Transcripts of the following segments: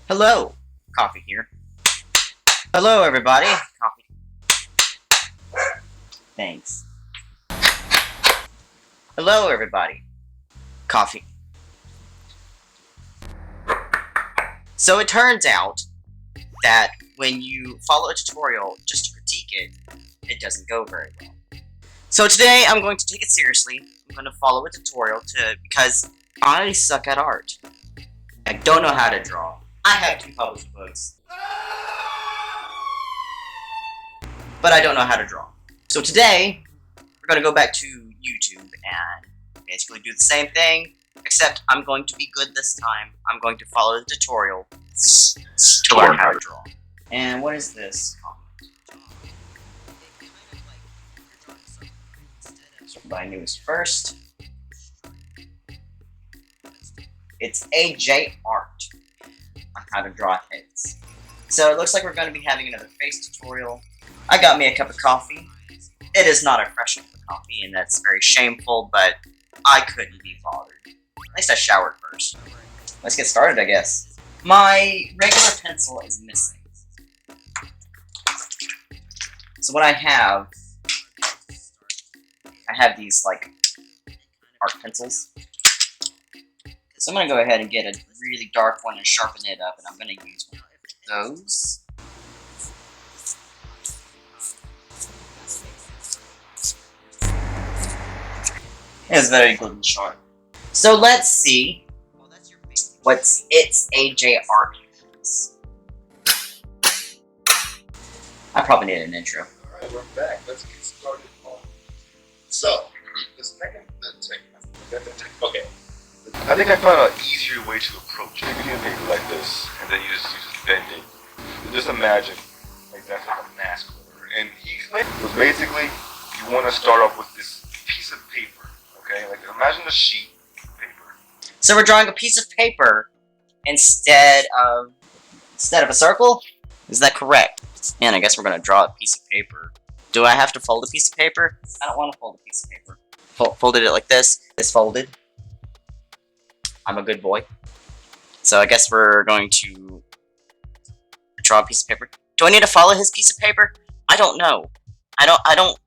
Hello, Coffee here. Hello, everybody. Coffee. Thanks. Hello, everybody. Coffee. So it turns out that when you follow a tutorial just to critique it, it doesn't go very well. So today I'm going to take it seriously. I'm going to follow a tutorial because I suck at art. I don't know how to draw. I have 2 published books, but I don't know how to draw. So today, we're going to go back to YouTube and basically do the same thing, except I'm going to be good this time. I'm going to follow the tutorial to learn how to draw. And what is this? So my newest first. It's AJ Art on how to draw heads. So it looks like we're going to be having another face tutorial. I got me a cup of coffee. It is not a fresh cup of coffee, and that's very shameful, but I couldn't be bothered. At least I showered first. Let's get started, I guess. My regular pencil is missing. So what I have these, like, art pencils. So I'm going to go ahead and get a really dark one and sharpen it up, and I'm going to use one of those. It's very good and sharp. So let's see what's its AJ Art is. I probably need an intro. Alright, we're back. Let's get started. So, this okay. I think I found an easier way to approach it. You can paper like this, and then you just bend it. Just imagine, like that's like a mask holder. And he explained it was basically, you want to start off with this piece of paper, okay? Like imagine a sheet of paper. So we're drawing a piece of paper instead of a circle? Is that correct? And I guess we're going to draw a piece of paper. Do I have to fold a piece of paper? I don't want to fold a piece of paper. Folded it like this. This folded. I'm a good boy. So I guess we're going to draw a piece of paper. Do I need to follow his piece of paper? I don't know. I don't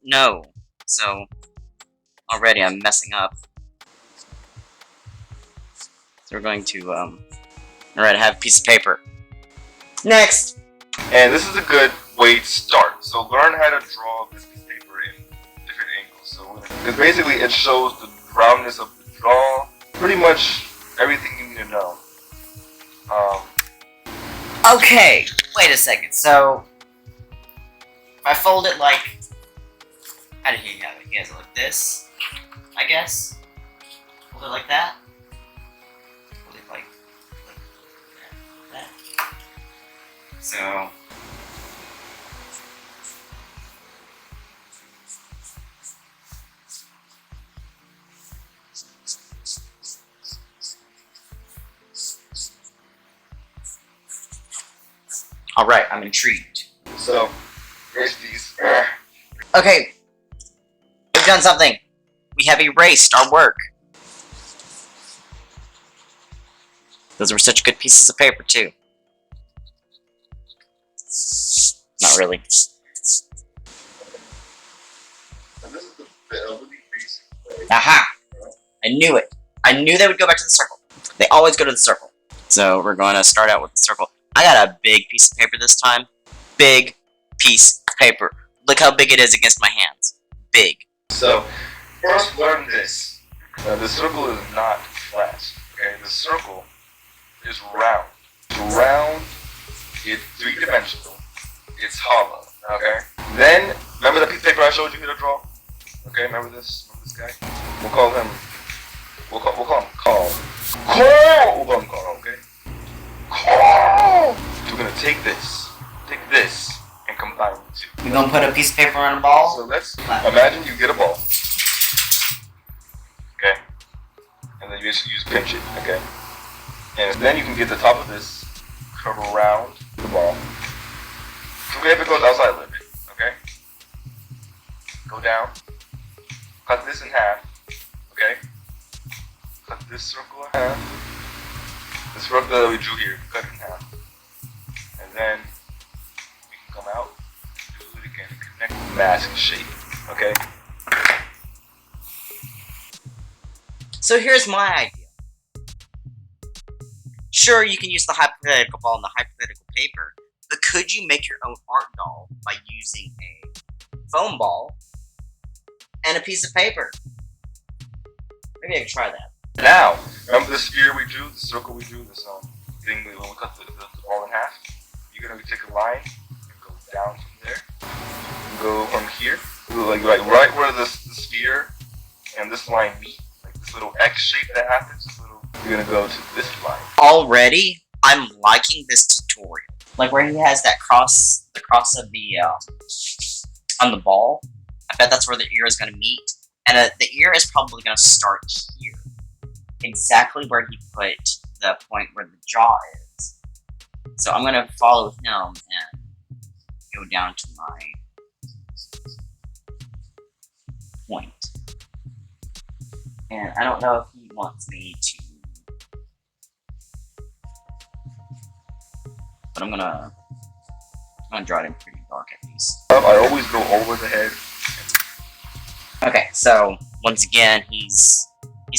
know. So already I'm messing up. So we're going to alright, I have a piece of paper. Next! And this is a good way to start. So learn how to draw this piece of paper in different angles. So because basically it shows the roundness of the draw. Pretty much everything you need to know. Okay, wait a second. So, if I fold it like, how did he have it? He has it like this, I guess. Fold it like that. Fold it like that. So. Alright, I'm intrigued. So, here's these. Okay, we've done something. We have erased our work. Those were such good pieces of paper, too. Not really. And this is the really basic way. Aha! I knew it. I knew they would go back to the circle. They always go to the circle. So we're going to start out with the circle. I got a big piece of paper this time. Big piece of paper. Look how big it is against my hands. Big. So, first learn this. The circle is not flat. Okay, the circle is round. It's round. It's 3-dimensional. It's hollow. Okay. Then remember the piece of paper I showed you here to draw. Okay, remember this? Remember this guy? We'll call him. We'll call him Carl. Carl. We'll call him Carl. Okay. Carl. We're gonna take this, and combine the two. You gonna put a piece of paper on a ball? So let's imagine you get a ball. Okay. And then you just pinch it. Okay. And then you can get the top of this, curve around the ball. So if it goes outside a little bit. Okay. Go down. Cut this in half. Okay. Cut this circle in half. This circle that we drew here, cut it in half. And then we can come out, do it again, and connect the mask shape. Okay? So here's my idea. Sure, you can use the hypothetical ball and the hypothetical paper, but could you make your own art doll by using a foam ball and a piece of paper? Maybe I can try that. Now, remember the sphere we drew, the circle we drew, this thing when we cut the ball in half? You're gonna take a line and go down from there. Go from here, like right where the sphere and this line meet, like this little X shape that happens. You're gonna go to this line. Already, I'm liking this tutorial. Like where he has that cross, the cross of the on the ball. I bet that's where the ear is gonna meet, and the ear is probably gonna start here, exactly where he put the point where the jaw is. So I'm gonna follow him and go down to my point. And I don't know if he wants me to, but I'm gonna draw it in pretty dark at least. I always go over the head. Okay, so once again, he's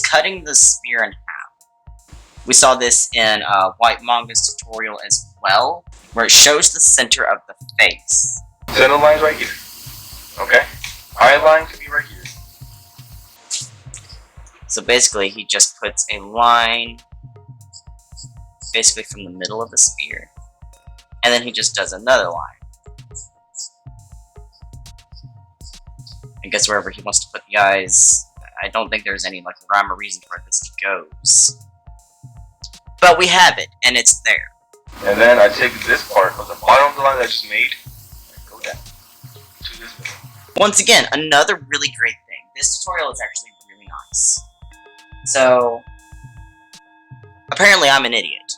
cutting the sphere in half. We saw this in White Manga's tutorial as well, where it shows the center of the face. Center line's right here. Okay? Eye line could be right here. So basically, he just puts a line basically from the middle of the sphere, and then he just does another line. I guess wherever he wants to put the eyes, I don't think there's any like rhyme or reason where this goes. But we have it, and it's there. And then I take this part of the bottom of the line that I just made, and go down to this middle. Once again, another really great thing. This tutorial is actually really nice. So, apparently I'm an idiot.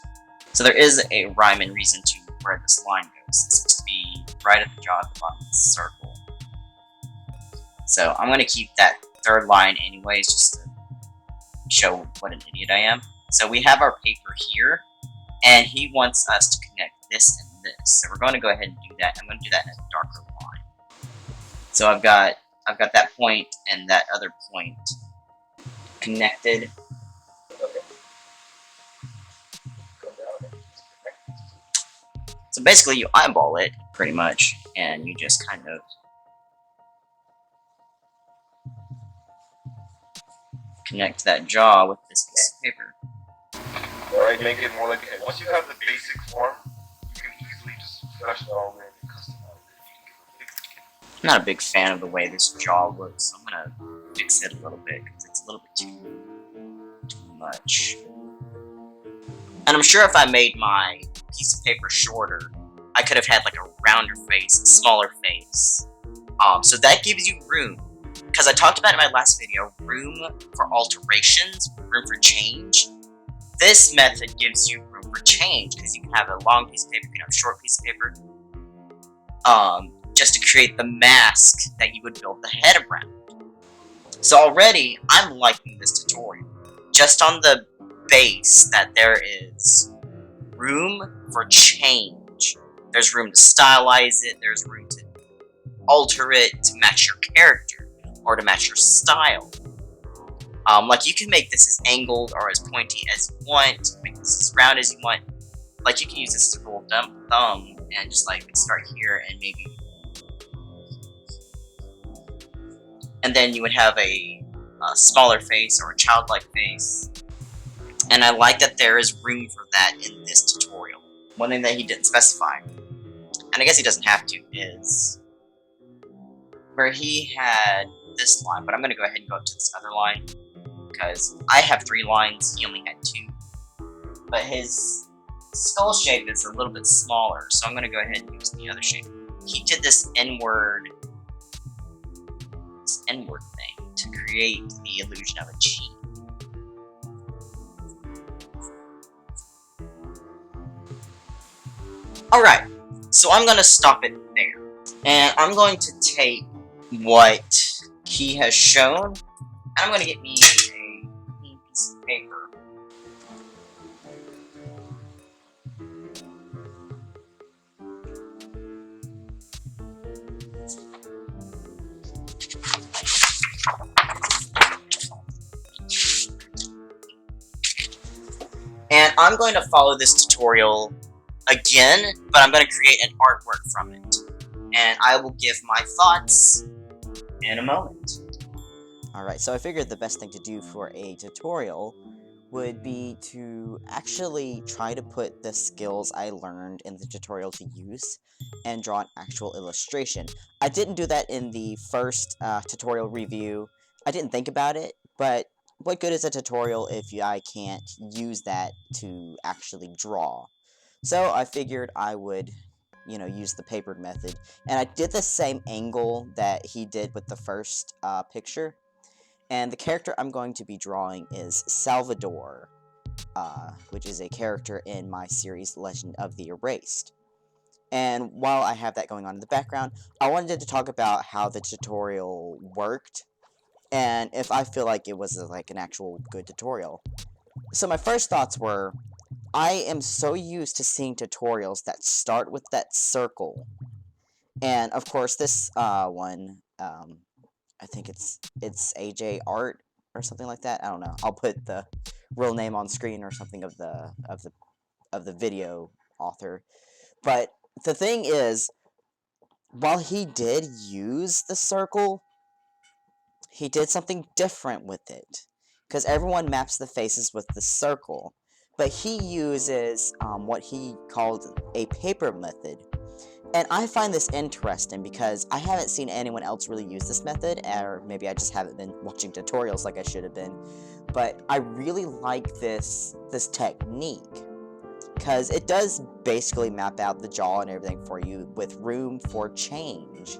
So there is a rhyme and reason to where this line goes. It's supposed to be right at the jaw at the bottom of the circle. So I'm going to keep that third line anyways, just to show what an idiot I am. So we have our paper here, and he wants us to connect this and this. So we're going to go ahead and do that. I'm going to do that in a darker line. So I've got that point and that other point connected. So basically you eyeball it, pretty much, and you just kind of connect that jaw with this piece of paper. Alright, make it more like, once you have the basic form, you can easily just flesh it all in and customize it. I'm not a big fan of the way this jaw looks, so I'm gonna fix it a little bit, because it's a little bit too much. And I'm sure if I made my piece of paper shorter, I could have had like a rounder face, a smaller face. So that gives you room. Because I talked about in my last video, room for alterations, room for change. This method gives you room for change, because you can have a long piece of paper, you can have a short piece of paper. Just to create the mask that you would build the head around. So already, I'm liking this tutorial. Just on the base that there is room for change. There's room to stylize it, there's room to alter it to match your character, or to match your style. Like you can make this as angled or as pointy as you want, make this as round as you want. Like you can use this as a rule of thumb and just like start here and maybe, and then you would have a smaller face or a childlike face. And I like that there is room for that in this tutorial. One thing that he didn't specify, and I guess he doesn't have to, is where he had this line, but I'm going to go ahead and go up to this other line, because I have 3 lines, he only had 2. But his skull shape is a little bit smaller, so I'm going to go ahead and use the other shape. He did this inward thing to create the illusion of a cheek. Alright, so I'm going to stop it there. And I'm going to take what he has shown, and I'm going to get me a clean piece of paper. And I'm going to follow this tutorial again, but I'm going to create an artwork from it. And I will give my thoughts in a moment. Alright, so I figured the best thing to do for a tutorial would be to actually try to put the skills I learned in the tutorial to use and draw an actual illustration. I didn't do that in the first tutorial review. I didn't think about it, but what good is a tutorial if I can't use that to actually draw? So I figured I would, use the papered method. And I did the same angle that he did with the first picture. And the character I'm going to be drawing is Salvador, which is a character in my series Legend of the Erased. And while I have that going on in the background, I wanted to talk about how the tutorial worked, and if I feel like it was like an actual good tutorial. So my first thoughts were, I am so used to seeing tutorials that start with that circle. And of course this one, I think it's AJ Art or something like that. I don't know. I'll put the real name on screen or something of the video author. But the thing is, while he did use the circle, he did something different with it. Because everyone maps the faces with the circle. But he uses what he called a paper method. And I find this interesting because I haven't seen anyone else really use this method, or maybe I just haven't been watching tutorials like I should have been. But I really like this technique, because it does basically map out the jaw and everything for you with room for change.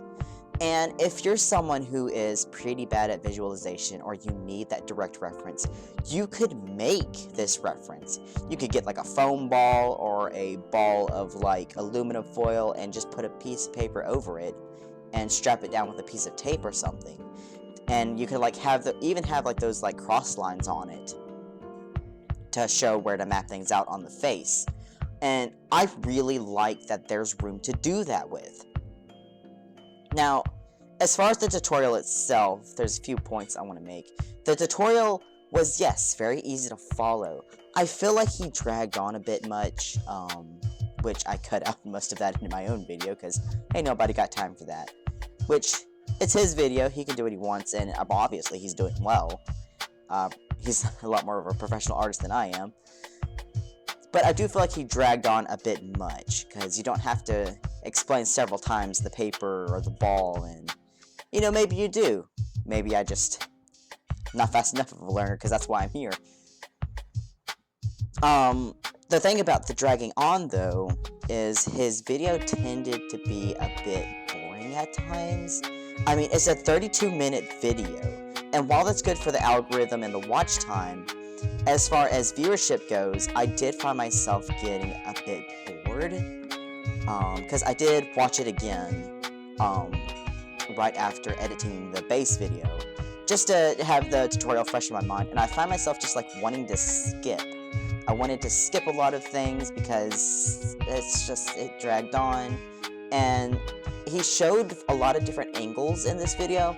And if you're someone who is pretty bad at visualization, or you need that direct reference, you could make this reference. You could get like a foam ball or a ball of like aluminum foil and just put a piece of paper over it and strap it down with a piece of tape or something. And you could like even have like those like cross lines on it to show where to map things out on the face. And I really like that there's room to do that with. Now, as far as the tutorial itself, there's a few points I want to make. The tutorial was, yes, very easy to follow. I feel like he dragged on a bit much, which I cut out most of that in my own video, because, hey, nobody got time for that. Which, it's his video, he can do what he wants, and obviously he's doing well. He's a lot more of a professional artist than I am. But I do feel like he dragged on a bit much, because you don't have to explain several times the paper or the ball, and, maybe you do. Maybe I just not fast enough of a learner, because that's why I'm here. The thing about the dragging on, though, is his video tended to be a bit boring at times. I mean, it's a 32-minute video, and while that's good for the algorithm and the watch time, as far as viewership goes, I did find myself getting a bit bored, because I did watch it again, right after editing the base video, just to have the tutorial fresh in my mind, and I find myself just, like, wanting to skip. I wanted to skip a lot of things because it dragged on, and he showed a lot of different angles in this video.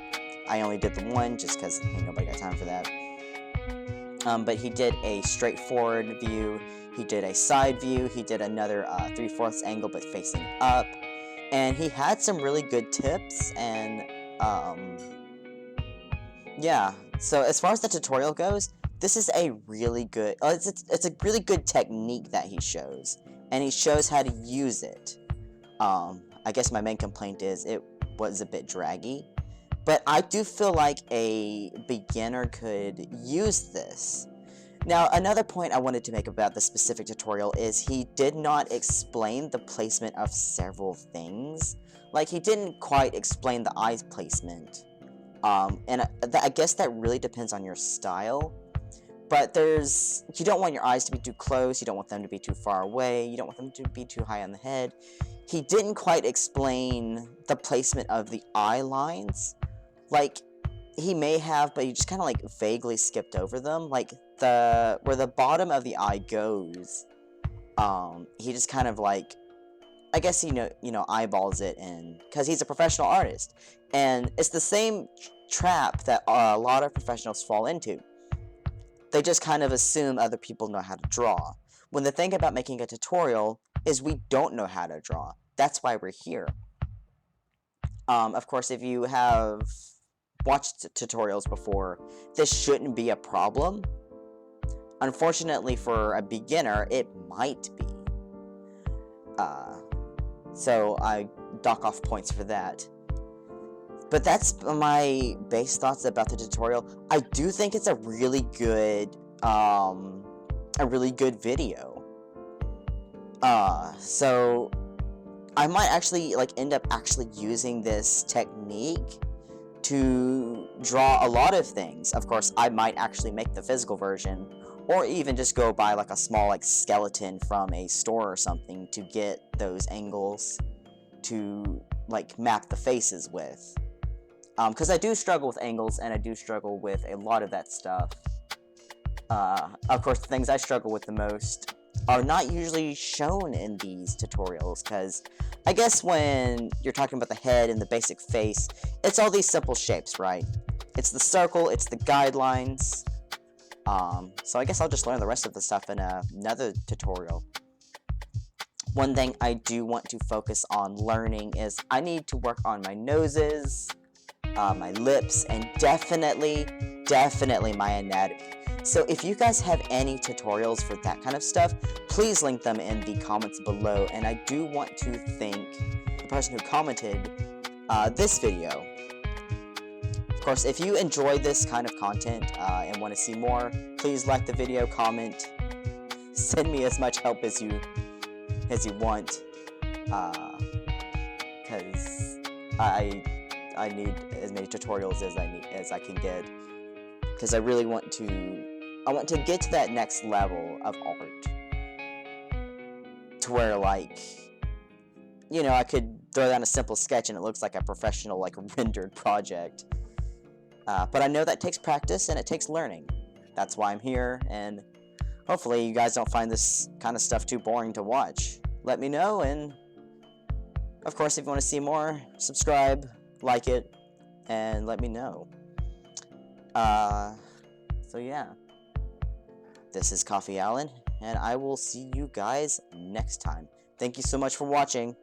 I only did the one just because nobody got time for that. But he did a straightforward view, he did a side view, he did another 3/4 angle but facing up, and he had some really good tips, and yeah. So as far as the tutorial goes, this is a really good, it's a really good technique that he shows, and he shows how to use it. I guess my main complaint is it was a bit draggy. But I do feel like a beginner could use this. Now, another point I wanted to make about the specific tutorial is he did not explain the placement of several things. Like, he didn't quite explain the eye placement. And I guess that really depends on your style. But you don't want your eyes to be too close, you don't want them to be too far away, you don't want them to be too high on the head. He didn't quite explain the placement of the eye lines. Like, he may have, but he just kind of, like, vaguely skipped over them. Like, where the bottom of the eye goes, he just kind of like, I guess eyeballs it, and because he's a professional artist, and it's the same trap that a lot of professionals fall into. They just kind of assume other people know how to draw. When the thing about making a tutorial is we don't know how to draw. That's why we're here. Of course, if you have watched tutorials before, this shouldn't be a problem. Unfortunately, for a beginner, it might be. So I dock off points for that. But that's my base thoughts about the tutorial. I do think it's a really good video. So I might actually end up using this technique to draw a lot of things. Of course, I might actually make the physical version, or even just go buy a small skeleton from a store or something to get those angles to map the faces with. Because I do struggle with angles, and I do struggle with a lot of that stuff. Of course, the things I struggle with the most are not usually shown in these tutorials, because I guess when you're talking about the head and the basic face, it's all these simple shapes, right? It's the circle, it's the guidelines. So I guess I'll just learn the rest of the stuff in another tutorial. One thing I do want to focus on learning is I need to work on my noses, my lips, and definitely my anatomy. So if you guys have any tutorials for that kind of stuff, please link them in the comments below. And I do want to thank the person who commented this video. Of course, if you enjoy this kind of content and want to see more, please like the video, comment, send me as much help as you want, because I need as many tutorials as I can get, because I really want to get to that next level of art, to where I could throw down a simple sketch and it looks like a professional rendered project. But I know that takes practice and it takes learning. That's why I'm here, and hopefully you guys don't find this kind of stuff too boring to watch. Let me know, and of course, if you want to see more, subscribe, like it, and let me know. So yeah. This is Coffee Allen, and I will see you guys next time. Thank you so much for watching.